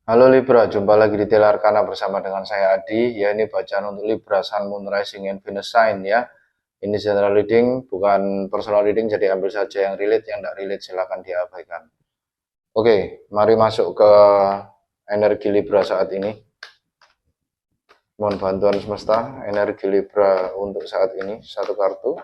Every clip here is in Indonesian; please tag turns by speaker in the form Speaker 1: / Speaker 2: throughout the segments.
Speaker 1: Halo Libra, jumpa lagi di Telar Arkana bersama dengan saya Adi. Ya, ini bacaan untuk Libra, Sun, Moon, Rising, and Venus Sign ya. Ini general reading, bukan personal reading, jadi ambil saja yang relate, yang tidak relate silahkan diabaikan. Oke, mari masuk ke energi Libra saat ini. Mohon bantuan semesta, energi Libra untuk saat ini, satu kartu.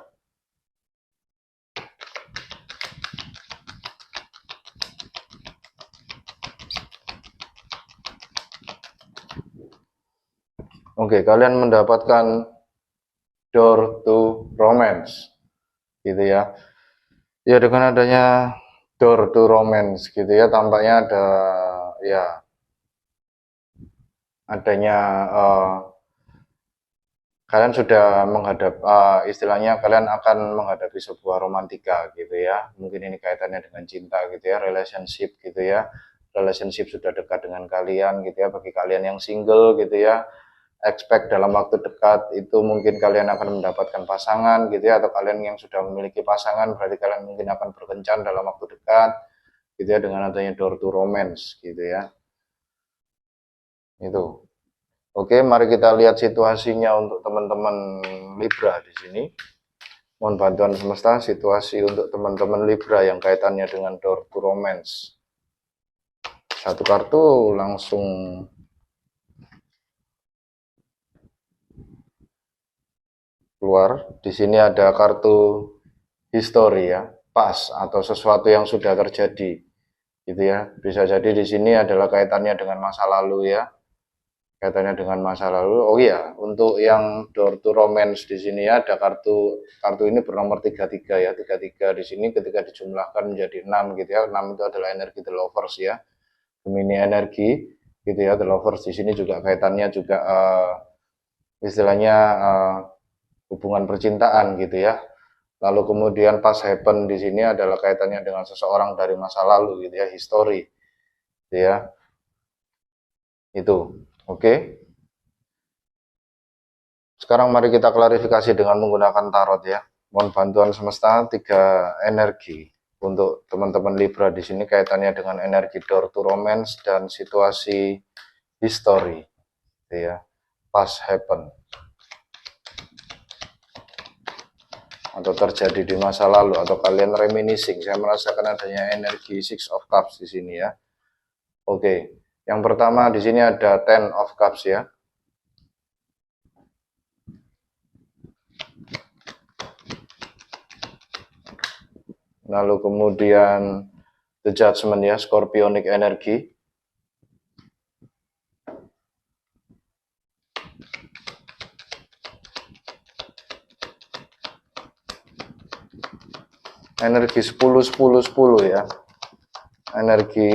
Speaker 1: Oke, kalian mendapatkan door to romance, gitu ya. Ya, dengan adanya door to romance, gitu ya, tampaknya ada ya adanya kalian sudah menghadap istilahnya kalian akan menghadapi sebuah romantika gitu ya. Mungkin ini kaitannya dengan cinta gitu ya, relationship gitu ya. Relationship sudah dekat dengan kalian gitu ya. Bagi kalian yang single gitu ya, expect dalam waktu dekat itu mungkin kalian akan mendapatkan pasangan gitu ya, atau kalian yang sudah memiliki pasangan berarti kalian mungkin akan berkencan dalam waktu dekat gitu ya, dengan adanya door to romance gitu ya. Itu. Oke, mari kita lihat situasinya untuk teman-teman Libra di sini. Mohon bantuan semesta situasi untuk teman-teman Libra yang kaitannya dengan door to romance. Satu kartu langsung keluar. Di sini ada kartu history ya, past atau sesuatu yang sudah terjadi. Gitu ya. Bisa jadi di sini adalah kaitannya dengan masa lalu ya. Kaitannya dengan masa lalu. Oh iya, untuk yang door to romance di sini ya, ada kartu ini bernomor 33 ya. 33 di sini ketika dijumlahkan menjadi 6 gitu ya. 6 itu adalah energi the lovers ya. Gemini energi gitu ya. The lovers di sini juga kaitannya juga istilahnya hubungan percintaan gitu ya. Lalu kemudian pas happen di sini adalah kaitannya dengan seseorang dari masa lalu gitu ya, history gitu ya. Itu. Oke. Sekarang mari kita klarifikasi dengan menggunakan tarot ya. Mohon bantuan semesta 3 energi untuk teman-teman Libra di sini kaitannya dengan energi door to romance dan situasi history gitu ya. Past happen atau terjadi di masa lalu atau kalian reminiscing. Saya merasakan adanya energi Six of Cups di sini ya. Oke. Yang pertama di sini ada Ten of Cups ya. Lalu kemudian The Judgment ya, Scorpionic energi. Energi 10-10-10 ya. Energi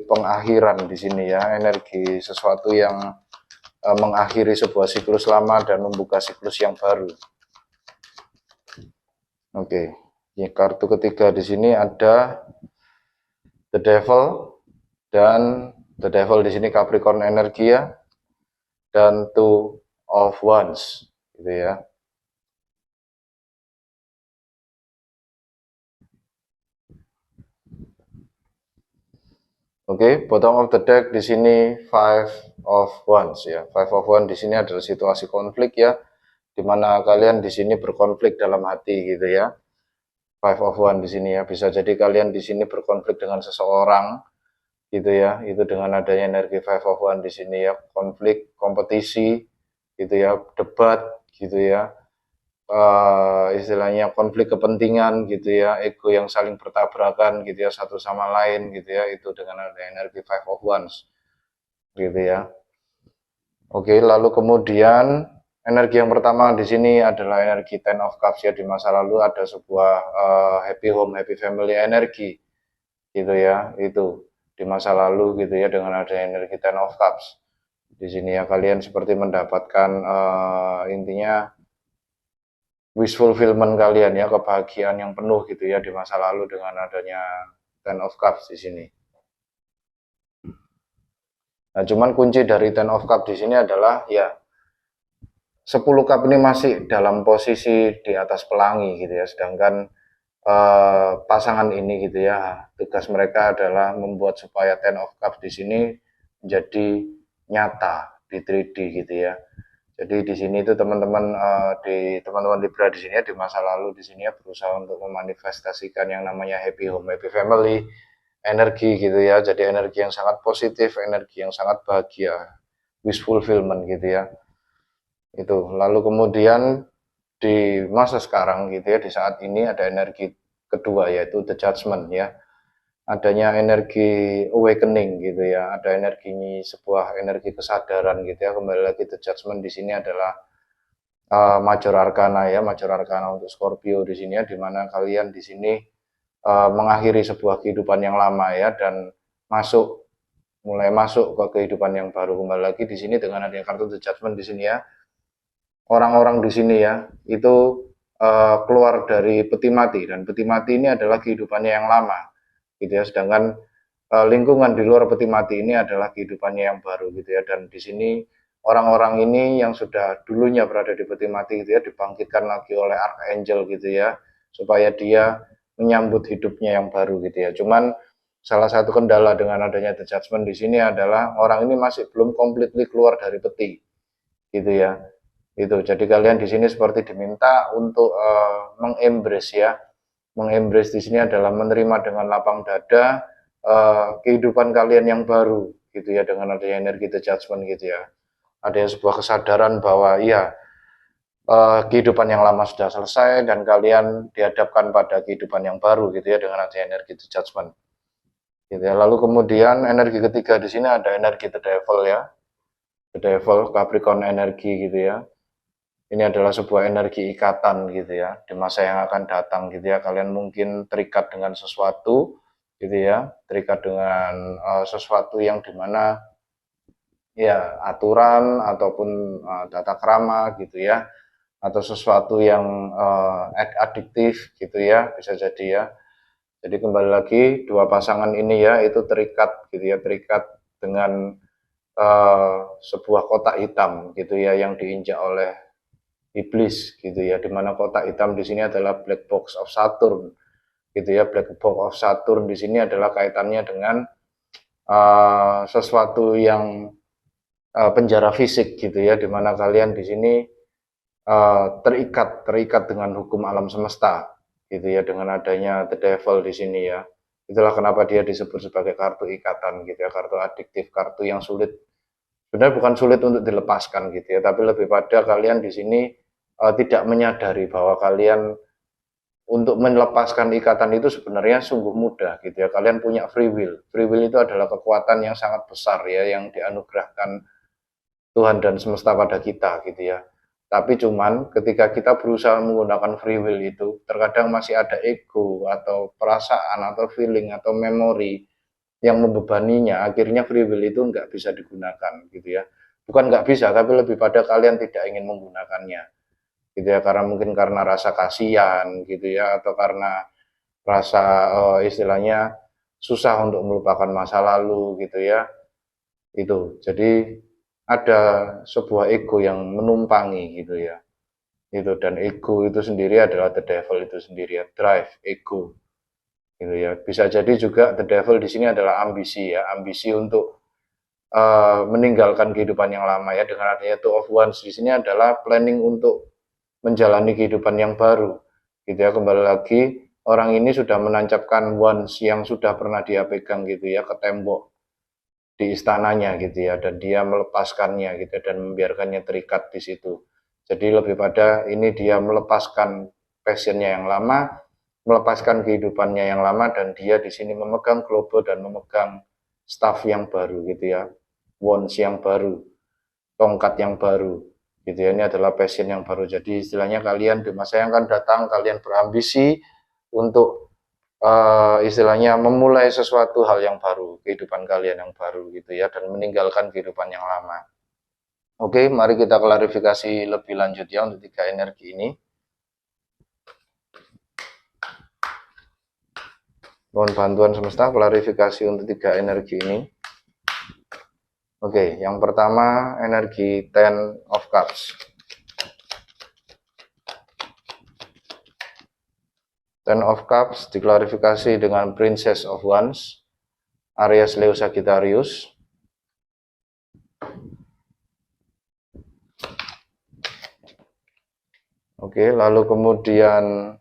Speaker 1: pengakhiran di sini ya, energi sesuatu yang mengakhiri sebuah siklus lama dan membuka siklus yang baru. Oke. Ini kartu ketiga di sini ada The Devil dan The Devil di sini Capricorn energi ya, dan Two of Wands gitu ya. Oke, bottom of the deck di sini Five of Wands ya. Five of Wands di sini adalah situasi konflik ya, di mana kalian di sini berkonflik dalam hati gitu ya. Five of Wands di sini ya, bisa jadi kalian di sini berkonflik dengan seseorang gitu ya. Itu dengan adanya energi Five of Wands di sini ya, konflik, kompetisi gitu ya, debat gitu ya. Istilahnya konflik kepentingan gitu ya, ego yang saling bertabrakan gitu ya, satu sama lain gitu ya, itu dengan ada energi Five of Wands gitu ya. Oke, lalu kemudian energi yang pertama di sini adalah energi Ten of Cups ya. Di masa lalu ada sebuah happy home, happy family energi gitu ya, itu di masa lalu gitu ya, dengan ada energi Ten of Cups di sini ya, kalian seperti mendapatkan intinya wish fulfillment kalian ya, kebahagiaan yang penuh gitu ya di masa lalu dengan adanya Ten of Cups di sini. Nah, cuman kunci dari Ten of Cups di sini adalah ya 10 cup ini masih dalam posisi di atas pelangi gitu ya, sedangkan pasangan ini gitu ya, tugas mereka adalah membuat supaya Ten of Cups di sini menjadi nyata di 3D gitu ya. Jadi di sini itu teman-teman di teman-teman Libra di sini ya, di masa lalu di sini ya berusaha untuk memanifestasikan yang namanya happy home, happy family, energi gitu ya. Jadi energi yang sangat positif, energi yang sangat bahagia, wish fulfillment gitu ya. Itu. Lalu kemudian di masa sekarang gitu ya, di saat ini ada energi kedua yaitu the judgment ya. Adanya energi awakening gitu ya, ada energi sebuah energi kesadaran gitu ya. Kembali lagi the judgment di sini adalah major arcana ya, major arcana untuk Scorpio di sini ya, dimana kalian di sini mengakhiri sebuah kehidupan yang lama ya dan mulai masuk ke kehidupan yang baru. Kembali lagi di sini dengan adanya kartu the judgment di sini ya, orang-orang di sini ya itu keluar dari peti mati, dan peti mati ini adalah kehidupannya yang lama gitu ya, sedangkan lingkungan di luar peti mati ini adalah kehidupannya yang baru gitu ya. Dan di sini orang-orang ini yang sudah dulunya berada di peti mati gitu ya dibangkitkan lagi oleh Archangel gitu ya, supaya dia menyambut hidupnya yang baru gitu ya. Cuman salah satu kendala dengan adanya the judgment di sini adalah orang ini masih belum completely keluar dari peti gitu ya. Itu. Jadi kalian di sini seperti diminta untuk mengembrace ya. Mengembrace di sini adalah menerima dengan lapang dada kehidupan kalian yang baru gitu ya, dengan adanya energi the judgment gitu ya. Ada sebuah kesadaran bahwa iya, kehidupan yang lama sudah selesai dan kalian dihadapkan pada kehidupan yang baru gitu ya, dengan adanya energi the judgment gitu ya. Lalu kemudian energi ketiga di sini ada energi the devil ya. The devil, Capricorn energi gitu ya. Ini adalah sebuah energi ikatan gitu ya, di masa yang akan datang gitu ya. Kalian mungkin terikat dengan sesuatu gitu ya, terikat dengan sesuatu yang dimana ya aturan ataupun tata krama gitu ya, atau sesuatu yang adiktif gitu ya, bisa jadi ya. Jadi kembali lagi dua pasangan ini ya itu terikat gitu ya, terikat dengan sebuah kotak hitam gitu ya, yang diinjak oleh iblis gitu ya, dimana kotak hitam di sini adalah black box of Saturn gitu ya. Black box of Saturn di sini adalah kaitannya dengan sesuatu yang penjara fisik gitu ya, dimana kalian di sini terikat dengan hukum alam semesta gitu ya, dengan adanya the devil di sini ya. Itulah kenapa dia disebut sebagai kartu ikatan gitu ya, kartu adiktif, kartu yang sulit, sebenarnya bukan sulit untuk dilepaskan gitu ya, tapi lebih pada kalian di sini tidak menyadari bahwa kalian untuk melepaskan ikatan itu sebenarnya sungguh mudah gitu ya. Kalian punya free will. Free will itu adalah kekuatan yang sangat besar ya, yang dianugerahkan Tuhan dan semesta pada kita gitu ya. Tapi cuman ketika kita berusaha menggunakan free will itu, terkadang masih ada ego atau perasaan atau feeling atau memori yang membebaninya, akhirnya free will itu nggak bisa digunakan gitu ya. Bukan nggak bisa, tapi lebih pada kalian tidak ingin menggunakannya gitu ya, karena mungkin karena rasa kasihan gitu ya, atau karena rasa istilahnya susah untuk melupakan masa lalu gitu ya. Itu jadi ada sebuah ego yang menumpangi gitu ya. Itu, dan ego itu sendiri adalah the devil itu sendiri ya, drive ego gitu ya. Bisa jadi juga the devil di sini adalah ambisi ya, ambisi untuk meninggalkan kehidupan yang lama ya. Dengan adanya two of wands di sini adalah planning untuk menjalani kehidupan yang baru gitu ya. Kembali lagi orang ini sudah menancapkan wands yang sudah pernah dia pegang gitu ya ke tembok di istananya gitu ya, dan dia melepaskannya gitu dan membiarkannya terikat di situ. Jadi lebih pada ini dia melepaskan passionnya yang lama, melepaskan kehidupannya yang lama, dan dia di sini memegang globe dan memegang staff yang baru gitu ya, wands yang baru, tongkat yang baru gitu ya. Ini adalah passion yang baru. Jadi istilahnya kalian di masa yang akan datang kalian berambisi untuk istilahnya memulai sesuatu hal yang baru, kehidupan kalian yang baru gitu ya, dan meninggalkan kehidupan yang lama. Oke, mari kita klarifikasi lebih lanjut ya untuk tiga energi ini. Mohon bantuan semesta klarifikasi untuk tiga energi ini. Oke, yang pertama energi Ten of Cups. Ten of Cups diklarifikasi dengan Princess of Wands, Aries, Leo, Sagittarius. Oke, lalu kemudian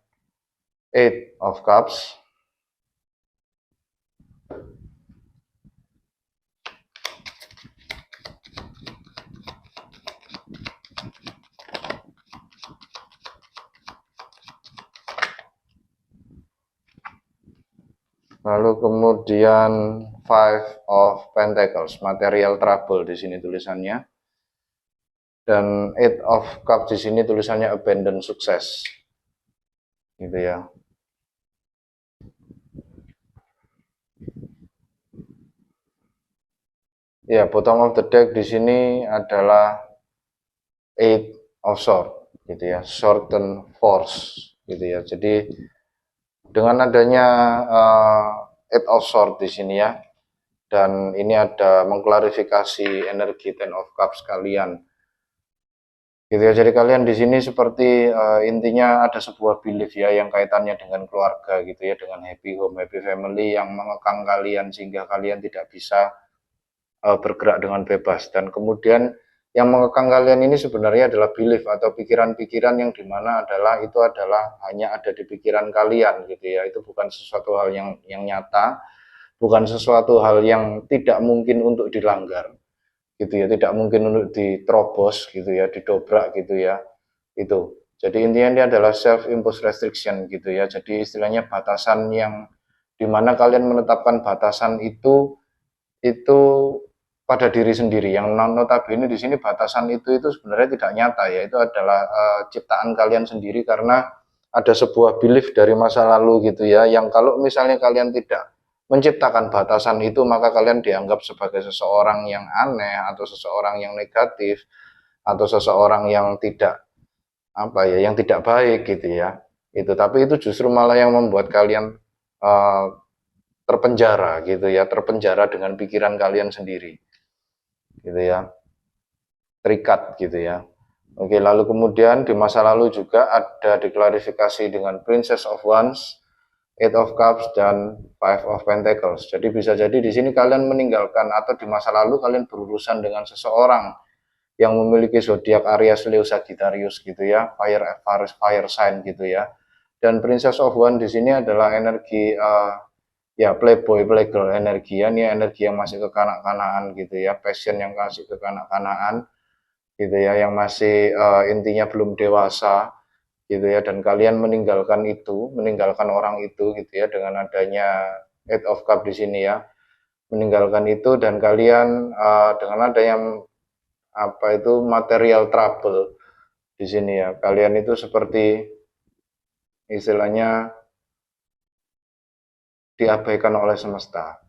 Speaker 1: Eight of Cups. Lalu kemudian Five of Pentacles, material trouble di sini tulisannya. Dan Eight of Cups di sini tulisannya abandon sukses. Gitu ya. Ya, bottom of the deck di sini adalah Eight of Swords gitu ya, Sword and Force gitu ya. Jadi dengan adanya Eight of Swords di sini ya, dan ini ada mengklarifikasi energi Ten of Cups kalian gitu ya. Jadi kalian di sini seperti intinya ada sebuah belief ya yang kaitannya dengan keluarga gitu ya, dengan happy home, happy family yang mengekang kalian sehingga kalian tidak bisa bergerak dengan bebas. Dan kemudian yang mengekang kalian ini sebenarnya adalah belief atau pikiran-pikiran yang dimana itu adalah hanya ada di pikiran kalian gitu ya. Itu bukan sesuatu hal yang nyata, bukan sesuatu hal yang tidak mungkin untuk dilanggar gitu ya, tidak mungkin untuk diterobos gitu ya, didobrak gitu ya. Itu jadi intinya ini adalah self imposed restriction gitu ya. Jadi istilahnya batasan yang dimana kalian menetapkan batasan itu pada diri sendiri, yang notabene di sini batasan itu sebenarnya tidak nyata ya, itu adalah ciptaan kalian sendiri karena ada sebuah belief dari masa lalu gitu ya, yang kalau misalnya kalian tidak menciptakan batasan itu maka kalian dianggap sebagai seseorang yang aneh atau seseorang yang negatif atau seseorang yang tidak yang tidak baik gitu ya. Itu tapi itu justru malah yang membuat kalian terpenjara gitu ya, terpenjara dengan pikiran kalian sendiri gitu ya, terikat gitu ya. Oke, lalu kemudian di masa lalu juga ada diklarifikasi dengan Princess of Wands, Eight of Cups, dan Five of Pentacles. Jadi bisa jadi di sini kalian meninggalkan atau di masa lalu kalian berurusan dengan seseorang yang memiliki zodiak Aries, Leo, Sagittarius gitu ya, fire sign gitu ya. Dan Princess of Wands di sini adalah energi ya playboy, playgirl energi ya, ini energi yang masih kekanak-kanakan gitu ya, passion yang masih kekanak-kanakan gitu ya, yang masih intinya belum dewasa gitu ya, dan kalian meninggalkan orang itu gitu ya, dengan adanya Eight of Cups di sini ya, meninggalkan itu, dan kalian dengan adanya material trouble di sini ya, kalian itu seperti istilahnya diabaikan oleh semesta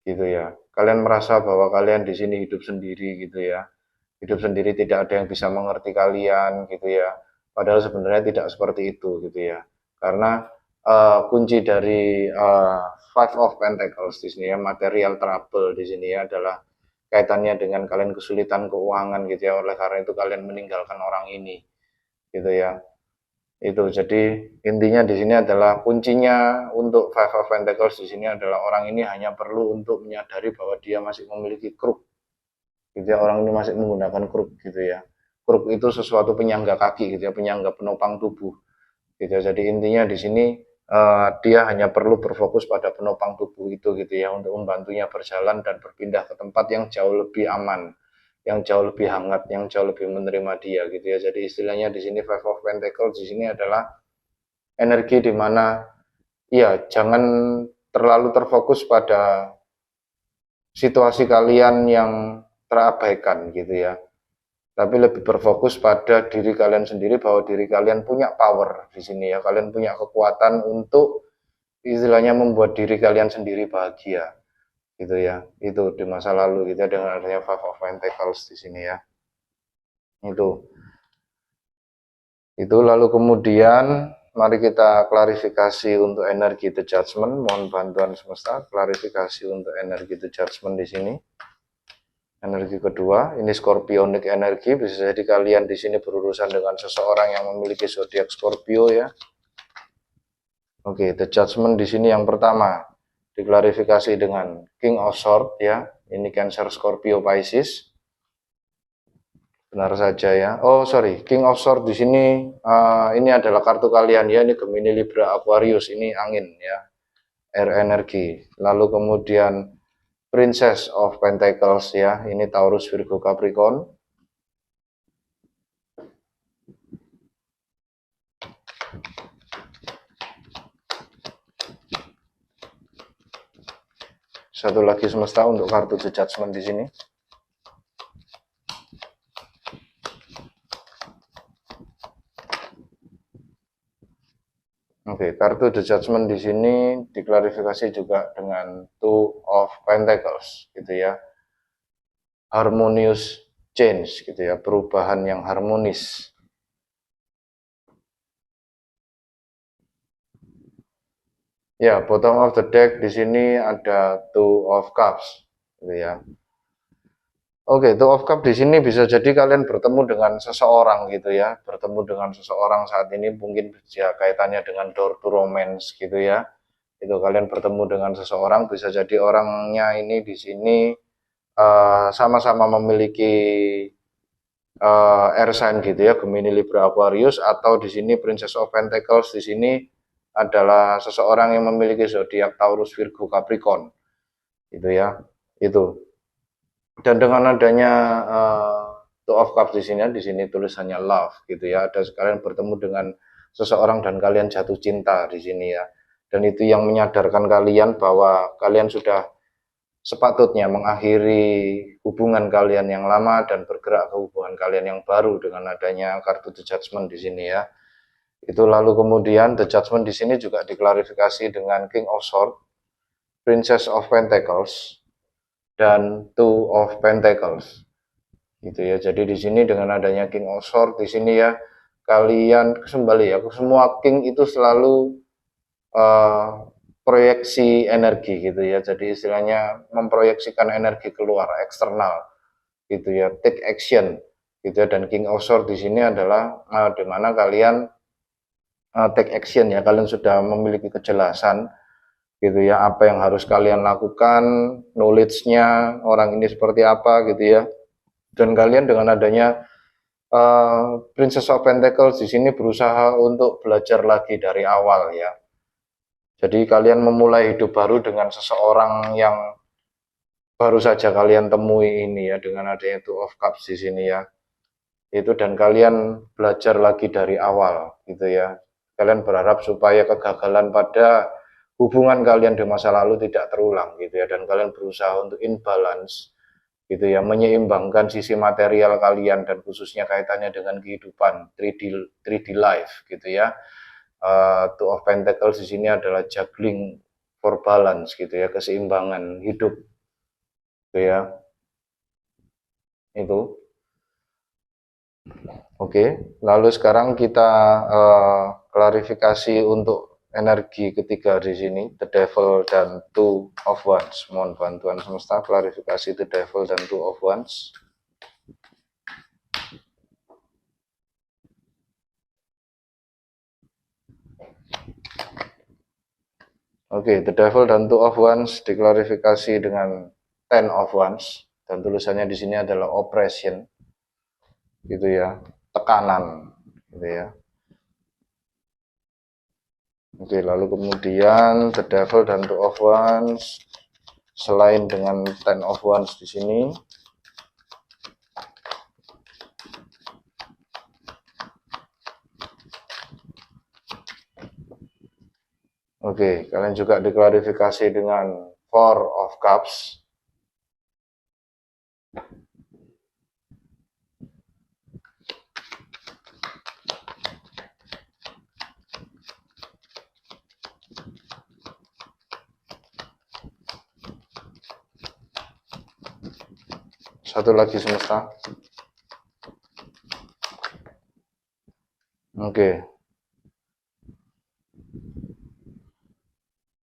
Speaker 1: gitu ya. Kalian merasa bahwa kalian di sini hidup sendiri gitu ya. Hidup sendiri, tidak ada yang bisa mengerti kalian gitu ya. Padahal sebenarnya tidak seperti itu gitu ya. Karena kunci dari Five of Pentacles di sini ya, material trouble di sini ya, adalah kaitannya dengan kalian kesulitan keuangan gitu ya. Oleh karena itu kalian meninggalkan orang ini gitu ya. Itu jadi intinya di sini adalah kuncinya untuk Five of Pentacles di sini adalah orang ini hanya perlu untuk menyadari bahwa dia masih memiliki crook gitu ya, orang ini masih menggunakan crook gitu ya. Crook itu sesuatu penyangga kaki gitu ya, penyangga penopang tubuh gitu ya. Jadi intinya di sini dia hanya perlu berfokus pada penopang tubuh itu gitu ya, untuk membantunya berjalan dan berpindah ke tempat yang jauh lebih aman, yang jauh lebih hangat, yang jauh lebih menerima dia gitu ya. Jadi istilahnya di sini Five of Pentacles di sini adalah energi di mana ya jangan terlalu terfokus pada situasi kalian yang terabaikan gitu ya. Tapi lebih berfokus pada diri kalian sendiri, bahwa diri kalian punya power di sini ya. Kalian punya kekuatan untuk istilahnya membuat diri kalian sendiri bahagia gitu ya. Itu di masa lalu gitu ya, dengan adanya Five of Pentacles di sini ya. Itu lalu kemudian mari kita klarifikasi untuk energi The Judgment. Mohon bantuan semesta klarifikasi untuk energi The Judgment di sini. Energi kedua, ini Scorpionic energi, bisa jadi kalian di sini berurusan dengan seseorang yang memiliki zodiak Scorpio ya. Oke, The Judgment di sini yang pertama diklarifikasi dengan King of Swords ya. Ini Cancer, Scorpio, Pisces. Benar saja ya. Oh sorry, King of Swords di sini ini adalah kartu kalian ya. Ini Gemini, Libra, Aquarius. Ini angin ya, air energi. Lalu kemudian Princess of Pentacles ya. Ini Taurus, Virgo, Capricorn. Satu lagi semesta untuk kartu The Judgment di sini. Oke, kartu The Judgment di sini diklarifikasi juga dengan Two of Pentacles, gitu ya. Harmonious change, gitu ya, perubahan yang harmonis. Ya, bottom of the deck di sini ada Two of Cups, gitu ya. Oke, Two of Cups di sini bisa jadi kalian bertemu dengan seseorang gitu ya, bertemu dengan seseorang saat ini mungkin ya kaitannya dengan door to romance gitu ya. Itu kalian bertemu dengan seseorang, bisa jadi orangnya ini di sini sama-sama memiliki air sign gitu ya, Gemini, Libra, Aquarius, atau di sini Princess of Pentacles di sini adalah seseorang yang memiliki zodiak Taurus, Virgo, Capricorn gitu ya. Itu. Dan dengan adanya Two of Cups di sini tulisannya love gitu ya. Ada sekalian bertemu dengan seseorang dan kalian jatuh cinta di sini ya. Dan itu yang menyadarkan kalian bahwa kalian sudah sepatutnya mengakhiri hubungan kalian yang lama dan bergerak ke hubungan kalian yang baru dengan adanya kartu The Judgment di sini ya. Itu lalu kemudian The Judgment di sini juga diklarifikasi dengan King of Swords, Princess of Pentacles, dan Two of Pentacles. Gitu ya. Jadi di sini dengan adanya King of Swords di sini ya, kalian kembali ya, semua king itu selalu proyeksi energi gitu ya. Jadi istilahnya memproyeksikan energi keluar eksternal gitu ya, take action gitu ya. Dan King of Swords di sini adalah di mana kalian take action ya, kalian sudah memiliki kejelasan gitu ya, apa yang harus kalian lakukan, knowledge-nya orang ini seperti apa gitu ya. Dan kalian dengan adanya Princess of Pentacles di sini berusaha untuk belajar lagi dari awal ya. Jadi kalian memulai hidup baru dengan seseorang yang baru saja kalian temui ini ya, dengan adanya Two of Cups di sini ya. Itu dan kalian belajar lagi dari awal gitu ya. Kalian berharap supaya kegagalan pada hubungan kalian di masa lalu tidak terulang gitu ya, dan kalian berusaha untuk imbalance gitu ya, menyeimbangkan sisi material kalian dan khususnya kaitannya dengan kehidupan 3D life gitu ya. Two of Pentacles di sini adalah juggling for balance gitu ya, keseimbangan hidup gitu ya. Itu. Oke, lalu sekarang kita klarifikasi untuk energi ketiga di sini, The Devil dan Two of Wands. Mohon bantuan semesta klarifikasi The Devil dan Two of Wands. Oke, The Devil dan Two of Wands diklarifikasi dengan Ten of Wands dan tulisannya di sini adalah oppression, gitu ya, tekanan, gitu ya. Oke, lalu kemudian The Devil dan Two of Wands selain dengan Ten of Wands di sini, oke, kalian juga diklarifikasi dengan Four of Cups. Satu lagi semesta. Oke.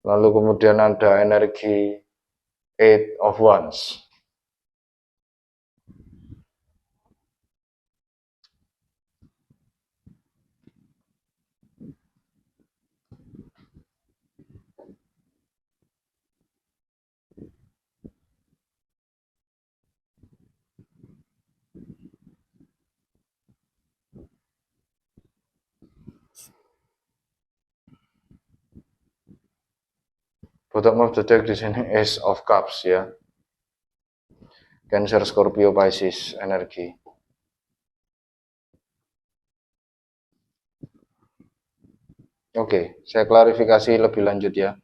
Speaker 1: Lalu kemudian ada energi Eight of Wands. Bottom of the deck di sini Ace of Cups ya. Cancer, Scorpio, Pisces energi. Oke, saya klarifikasi lebih lanjut ya.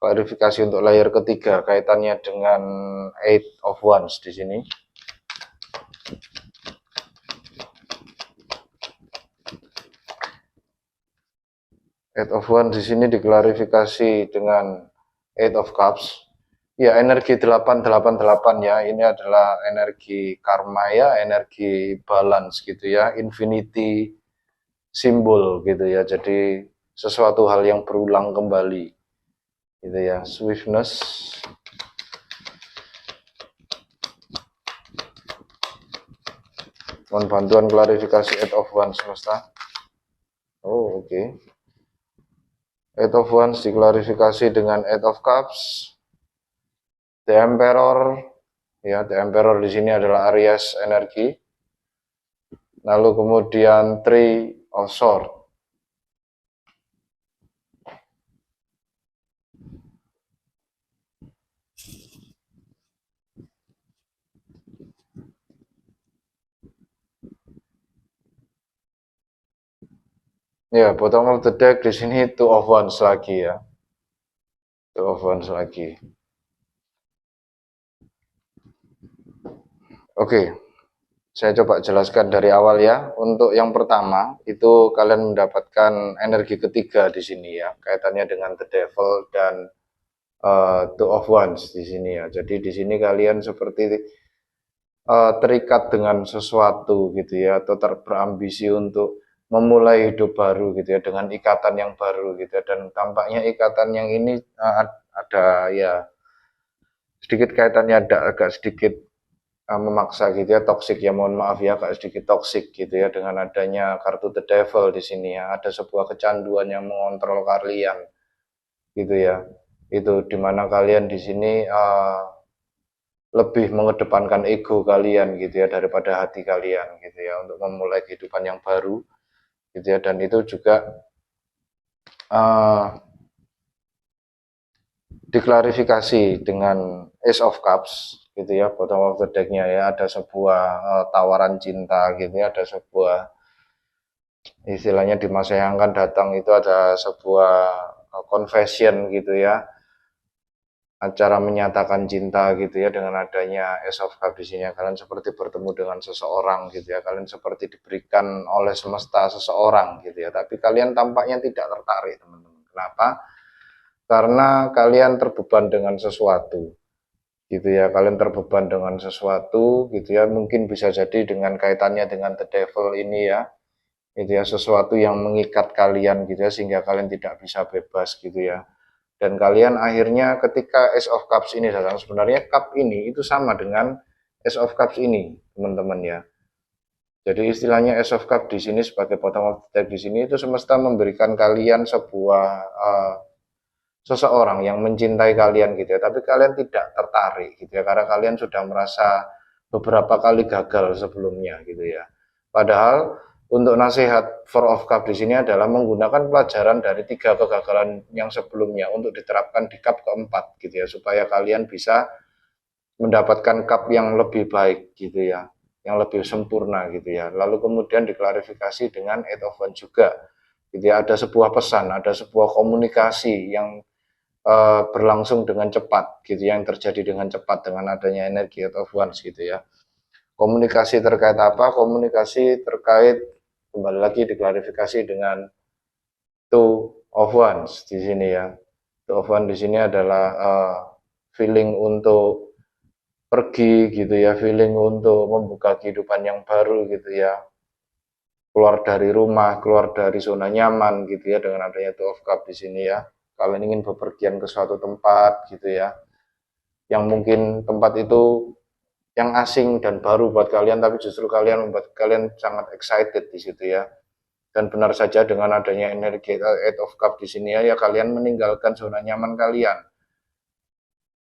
Speaker 1: Klarifikasi untuk layer ketiga kaitannya dengan Eight of Wands di sini. Eight of Wands di sini diklarifikasi dengan Eight of Cups. Ya, energi 888 ya. Ini adalah energi karma ya, energi balance gitu ya, infinity simbol gitu ya. Jadi sesuatu hal yang berulang kembali gitu ya. Swiftness, mohon bantuan klarifikasi Eight of Wands semesta. Oh, oke. Eight of Wands diklarifikasi dengan Eight of Cups. The Emperor, ya, The Emperor di sini adalah Aries energi. Lalu kemudian Three of Swords. Ya, bottom of the deck di sini Two of Wands lagi ya. Two of Wands lagi. Oke, saya coba jelaskan dari awal ya. Untuk yang pertama, itu kalian mendapatkan energi ketiga di sini ya, kaitannya dengan The Devil dan Two of Wands di sini ya. Jadi di sini kalian seperti terikat dengan sesuatu gitu ya, atau berambisi untuk memulai hidup baru gitu ya, dengan ikatan yang baru gitu ya. Dan tampaknya ikatan yang ini ada ya sedikit kaitannya, ada agak sedikit memaksa gitu ya, toxic ya, mohon maaf ya, agak sedikit toxic gitu ya, dengan adanya kartu The Devil di sini ya. Ada sebuah kecanduan yang mengontrol kalian gitu ya. Itu dimana kalian di sini lebih mengedepankan ego kalian gitu ya daripada hati kalian gitu ya, untuk memulai kehidupan yang baru gitu ya. Dan itu juga diklarifikasi dengan Ace of Cups gitu ya, bottom of the deck-nya ya. Ada sebuah tawaran cinta gitu ya, ada sebuah istilahnya di masa yang akan datang itu ada sebuah confession gitu ya, acara menyatakan cinta gitu ya, dengan adanya Ace of Cups di sini. Kalian seperti bertemu dengan seseorang gitu ya, kalian seperti diberikan oleh semesta seseorang gitu ya, tapi kalian tampaknya tidak tertarik teman-teman. Kenapa? Karena kalian terbeban dengan sesuatu gitu ya, kalian terbeban dengan sesuatu gitu ya, mungkin bisa jadi dengan kaitannya dengan The Devil ini ya, gitu ya, sesuatu yang mengikat kalian gitu ya, sehingga kalian tidak bisa bebas gitu ya. Dan kalian akhirnya ketika Ace of Cups ini datang, sebenarnya cup ini itu sama dengan Ace of Cups ini teman-teman ya. Jadi istilahnya Ace of Cups di sini sebagai bottom of the deck di sini, itu semesta memberikan kalian sebuah seseorang yang mencintai kalian gitu ya, tapi kalian tidak tertarik gitu ya, karena kalian sudah merasa beberapa kali gagal sebelumnya gitu ya. Padahal untuk nasihat Four of Cup di sini adalah menggunakan pelajaran dari 3 kegagalan yang sebelumnya untuk diterapkan di cup keempat gitu ya, supaya kalian bisa mendapatkan cup yang lebih baik gitu ya, yang lebih sempurna gitu ya. Lalu kemudian diklarifikasi dengan Eight of Wands juga gitu ya, ada sebuah pesan, ada sebuah komunikasi yang berlangsung dengan cepat gitu, yang terjadi dengan cepat dengan adanya energi Eight of Wands gitu ya. Komunikasi terkait apa? Komunikasi terkait, kembali lagi diklarifikasi dengan Two of Wands di sini ya. Two of Wands di sini adalah feeling untuk pergi gitu ya, feeling untuk membuka kehidupan yang baru gitu ya, keluar dari rumah, keluar dari zona nyaman gitu ya, dengan adanya Two of Cups di sini ya. Kalian ingin bepergian ke suatu tempat gitu ya, yang mungkin tempat itu yang asing dan baru buat kalian, tapi justru kalian membuat kalian sangat excited di situ ya. Dan benar saja dengan adanya energi Eight of Cups di sini ya, kalian meninggalkan zona nyaman kalian.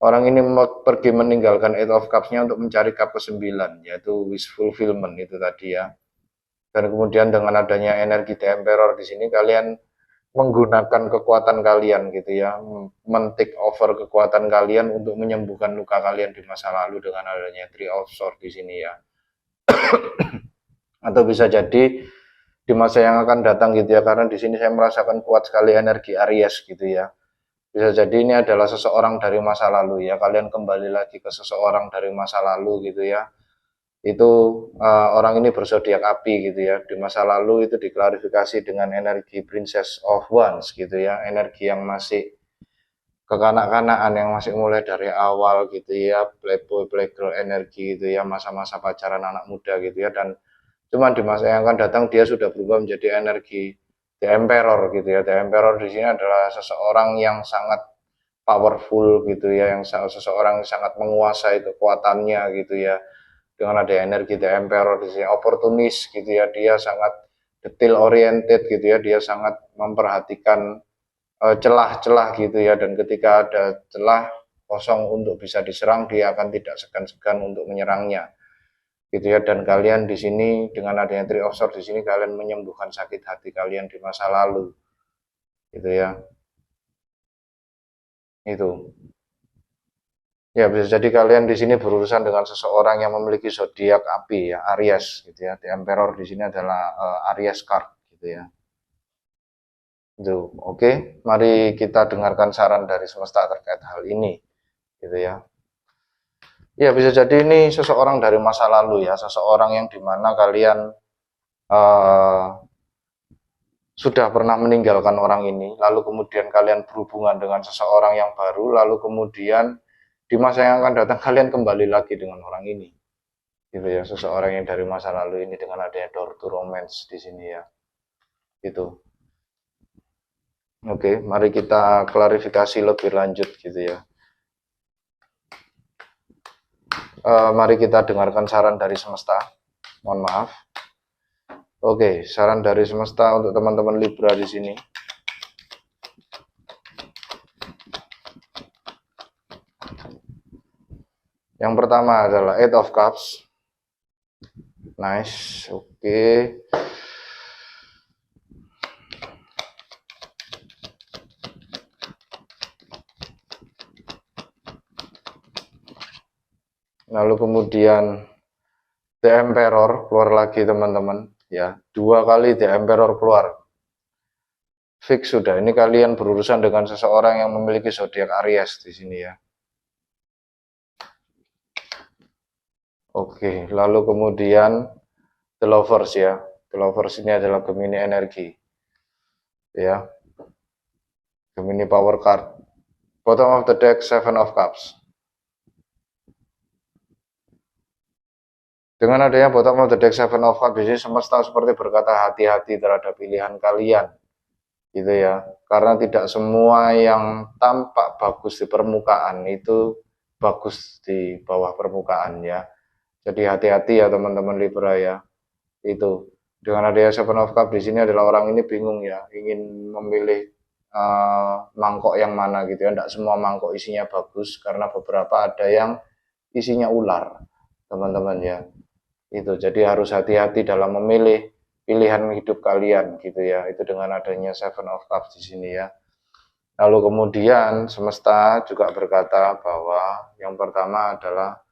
Speaker 1: Orang ini pergi meninggalkan Eight of Cups-nya untuk mencari cup ke-9, yaitu wish fulfillment itu tadi ya. Dan kemudian dengan adanya energi The Emperor di sini, kalian menggunakan kekuatan kalian gitu ya, men-take over kekuatan kalian untuk menyembuhkan luka kalian di masa lalu dengan adanya Three of Swords di sini ya. Atau bisa jadi di masa yang akan datang gitu ya, karena di sini saya merasakan kuat sekali energi Aries gitu ya. Bisa jadi ini adalah seseorang dari masa lalu ya, kalian kembali lagi ke seseorang dari masa lalu gitu ya. Itu orang ini berzodiak api gitu ya. Di masa lalu itu diklarifikasi dengan energi Princess of Wands gitu ya, energi yang masih kekanak-kanakan, yang masih mulai dari awal gitu ya, playboy playgirl energi gitu ya, masa-masa pacaran anak muda gitu ya. Dan cuman di masa yang akan datang dia sudah berubah menjadi energi The Emperor gitu ya. The Emperor di sini adalah seseorang yang sangat powerful gitu ya, yang seseorang yang sangat menguasai kekuatannya gitu ya. Dengan ada energi The Emperor di sini, oportunis gitu ya, dia sangat detail oriented gitu ya, dia sangat memperhatikan celah-celah gitu ya, dan ketika ada celah kosong untuk bisa diserang, dia akan tidak segan-segan untuk menyerangnya gitu ya. Dan kalian di sini dengan adanya Three of Swords di sini, kalian menyembuhkan sakit hati kalian di masa lalu gitu ya. Itu ya, bisa jadi kalian di sini berurusan dengan seseorang yang memiliki zodiak api ya, Aries gitu ya. The Emperor di sini adalah Aries card gitu ya. Itu oke, mari kita dengarkan saran dari semesta terkait hal ini gitu ya. Ya, bisa jadi ini seseorang dari masa lalu ya, seseorang yang dimana kalian uh, sudah pernah meninggalkan orang ini, lalu kemudian kalian berhubungan dengan seseorang yang baru, lalu kemudian di masa yang akan datang kalian kembali lagi dengan orang ini, gitu ya, seseorang yang dari masa lalu ini dengan adanya door to romance di sini ya, gitu. Oke, mari kita klarifikasi lebih lanjut gitu ya. Mari kita dengarkan saran dari semesta. Mohon maaf. Oke, saran dari semesta untuk teman-teman Libra di sini. Yang pertama adalah Eight of Cups. Nice, oke. Lalu kemudian The Emperor keluar lagi teman-teman ya. 2 kali The Emperor keluar. Fix sudah, ini kalian berurusan dengan seseorang yang memiliki zodiak Aries di sini ya. Oke, lalu kemudian The Lovers ya. The Lovers ini adalah Gemini energi. Ya. Gemini power card. Bottom of the deck, Seven of Cups. Dengan adanya bottom of the deck, Seven of Cups, di sini semesta seperti berkata hati-hati terhadap pilihan kalian. Gitu ya. Karena tidak semua yang tampak bagus di permukaan itu bagus di bawah permukaan ya. Jadi hati-hati ya teman-teman Libra ya. Itu dengan adanya Seven of Cups di sini adalah orang ini bingung ya, ingin memilih mangkok yang mana gitu ya. Tidak semua mangkok isinya bagus, karena beberapa ada yang isinya ular teman-teman ya. Itu jadi harus hati-hati dalam memilih pilihan hidup kalian gitu ya. Itu dengan adanya Seven of Cups di sini ya. Lalu kemudian semesta juga berkata bahwa yang pertama adalah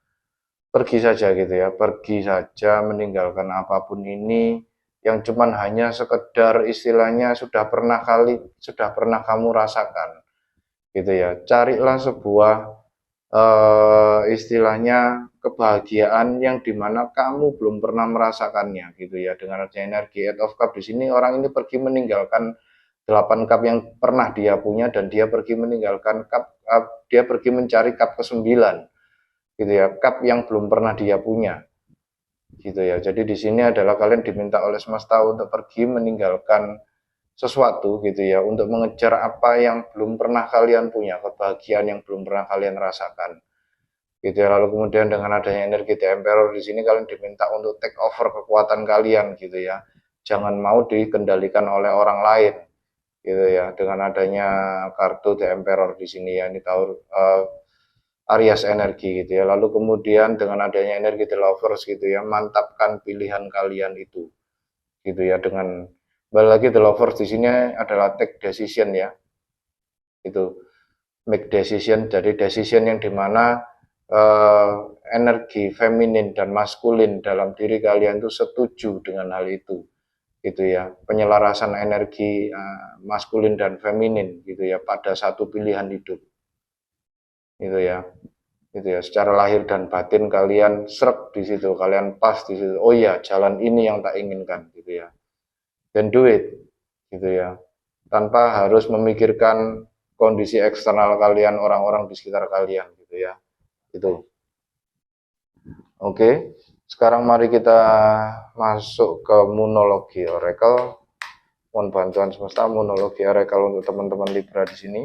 Speaker 1: pergi saja gitu ya, pergi saja, meninggalkan apapun ini yang cuman hanya sekedar istilahnya sudah pernah kamu rasakan gitu ya. Carilah sebuah istilahnya kebahagiaan yang dimana kamu belum pernah merasakannya gitu ya. Dengan adanya energi Eight of Cup di sini, orang ini pergi meninggalkan 8 cup yang pernah dia punya, dan dia pergi meninggalkan cup, dia pergi mencari cup ke-9 gitu ya, cup yang belum pernah dia punya gitu ya. Jadi di sini adalah kalian diminta oleh semesta untuk pergi meninggalkan sesuatu gitu ya, untuk mengejar apa yang belum pernah kalian punya, kebahagiaan yang belum pernah kalian rasakan gitu ya. Lalu kemudian dengan adanya energi The Emperor di sini, kalian diminta untuk take over kekuatan kalian gitu ya, jangan mau dikendalikan oleh orang lain gitu ya. Dengan adanya kartu The Emperor di sini ya, ini tahu Aries energi gitu ya. Lalu kemudian dengan adanya energi The Lovers gitu ya, mantapkan pilihan kalian itu gitu ya, dengan Kembali lagi the lovers di sini adalah take decision ya. Itu make decision, jadi decision yang dimana energi feminin dan maskulin dalam diri kalian itu setuju dengan hal itu gitu ya, penyelarasan energi maskulin dan feminin gitu ya pada satu pilihan hidup gitu ya, gitu ya, secara lahir dan batin kalian serp di situ, kalian pas di situ, oh ya jalan ini yang tak inginkan gitu ya, then do it gitu ya, tanpa harus memikirkan kondisi eksternal kalian, orang-orang di sekitar kalian gitu ya, itu. Oke, sekarang mari kita masuk ke monologi Oracle. Mohon bantuan semesta monologi Oracle untuk teman-teman Libra di sini.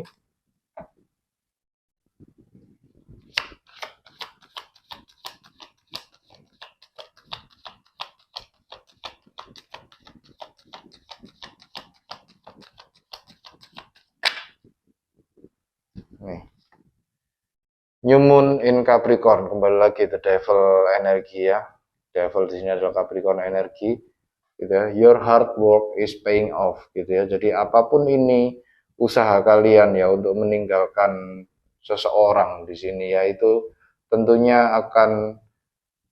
Speaker 1: Nih. New Moon in Capricorn, kembali lagi the devil energi ya. Devil di sini adalah Capricorn energi. Gitu ya. Your hard work is paying off gitu ya. Jadi apapun ini usaha kalian ya untuk meninggalkan seseorang di sini ya, itu tentunya akan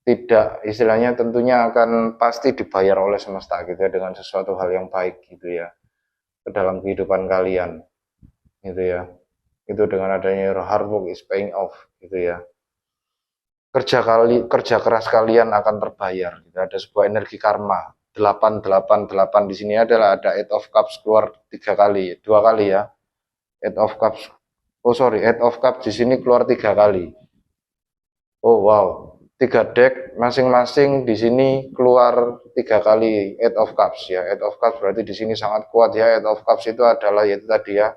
Speaker 1: tidak, istilahnya tentunya akan pasti dibayar oleh semesta gitu ya, dengan sesuatu hal yang baik gitu ya ke dalam kehidupan kalian gitu ya. Itu dengan adanya your hard work is paying off gitu ya. Kerja keras kalian akan terbayar gitu. Ada sebuah energi karma 888 di sini adalah ada Eight of Cups keluar 3 kali, 2 kali ya. Eight of Cups, oh sorry, Eight of Cups di sini keluar 3 kali. Oh wow, 3 deck masing-masing di sini keluar 3 kali Eight of Cups ya. Eight of Cups berarti di sini sangat kuat ya. Eight of Cups itu adalah yaitu tadi ya,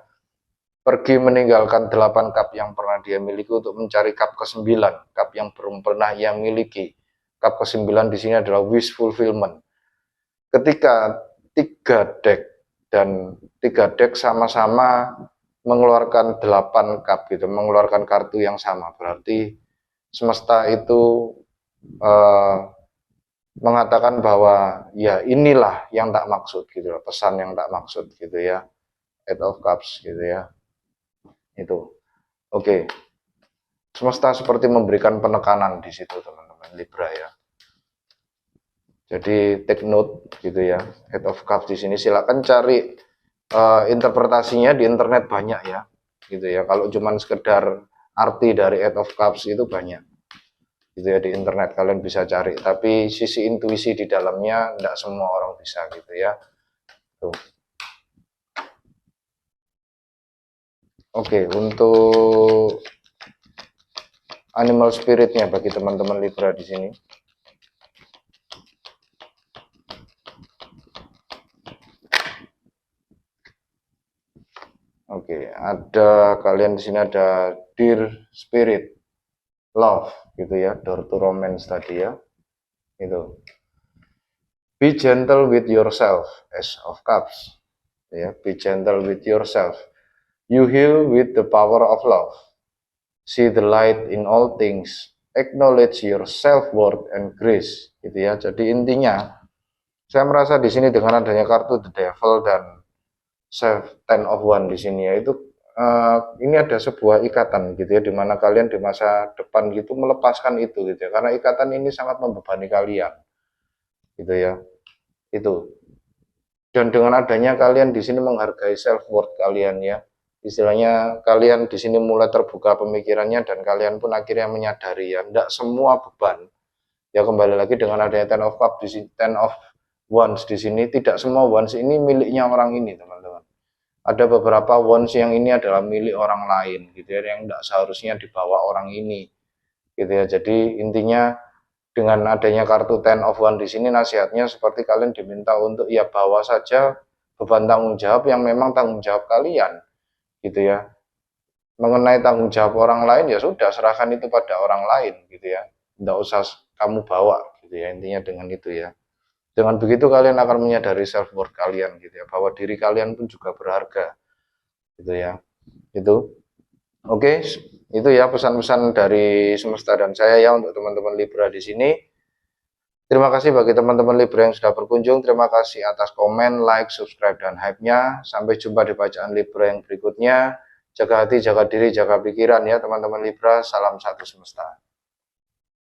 Speaker 1: pergi meninggalkan 8 cup yang pernah dia miliki untuk mencari cup ke-9, cup yang belum pernah ia miliki. Cup ke-9 di sini adalah wish fulfillment. Ketika 3 deck dan 3 deck sama-sama mengeluarkan 8 cup gitu, mengeluarkan kartu yang sama, berarti semesta itu mengatakan bahwa ya inilah yang tak maksud gitu, pesan yang tak maksud gitu ya. Eight of Cups gitu ya. Itu. Oke. Semesta seperti memberikan penekanan di situ teman-teman Libra ya. Jadi take note gitu ya. Eight of Cups di sini silakan cari interpretasinya di internet banyak ya. Gitu ya. Kalau cuman sekedar arti dari Eight of Cups itu banyak. Gitu ya, di internet kalian bisa cari. Tapi sisi intuisi di dalamnya enggak semua orang bisa gitu ya. Tuh. Oke, untuk animal spiritnya bagi teman-teman Libra di sini. Oke, ada kalian di sini ada Dear Spirit, Love gitu ya, Door to Romance tadi ya. Itu. Be gentle with yourself, Ace of Cups. Ya, be gentle with yourself. You heal with the power of love. See the light in all things. Acknowledge your self-worth and grace. Gitu ya. Jadi intinya, saya merasa di sini dengan adanya kartu The Devil dan Ten of One di sini ya, itu ini ada sebuah ikatan gitu ya, dimana kalian di masa depan gitu melepaskan itu gitu ya, karena ikatan ini sangat membebani kalian gitu ya. Itu. Dan dengan adanya kalian di sini menghargai self worth kalian ya, istilahnya kalian di sini mulai terbuka pemikirannya dan kalian pun akhirnya menyadari ya, tidak semua beban ya, kembali lagi dengan adanya Ten of Cups di sini, Ten of Wands di sini, tidak semua wands ini miliknya orang ini teman-teman. Ada beberapa wands yang ini adalah milik orang lain gitu ya, yang tidak seharusnya dibawa orang ini gitu ya. Jadi intinya dengan adanya kartu Ten of One di sini, nasihatnya seperti kalian diminta untuk ya bawa saja beban tanggung jawab yang memang tanggung jawab kalian gitu ya. Mengenai tanggung jawab orang lain ya sudah, serahkan itu pada orang lain gitu ya, tidak usah kamu bawa gitu ya, intinya dengan itu ya. Dengan begitu kalian akan menyadari self worth kalian gitu ya, bahwa diri kalian pun juga berharga gitu ya. Itu oke, itu ya pesan-pesan dari semesta dan saya ya untuk teman-teman Libra di sini. Terima kasih bagi teman-teman Libra yang sudah berkunjung. Terima kasih atas komen, like, subscribe, dan hype-nya. Sampai jumpa di bacaan Libra yang berikutnya. Jaga hati, jaga diri, jaga pikiran ya teman-teman Libra. Salam satu semesta.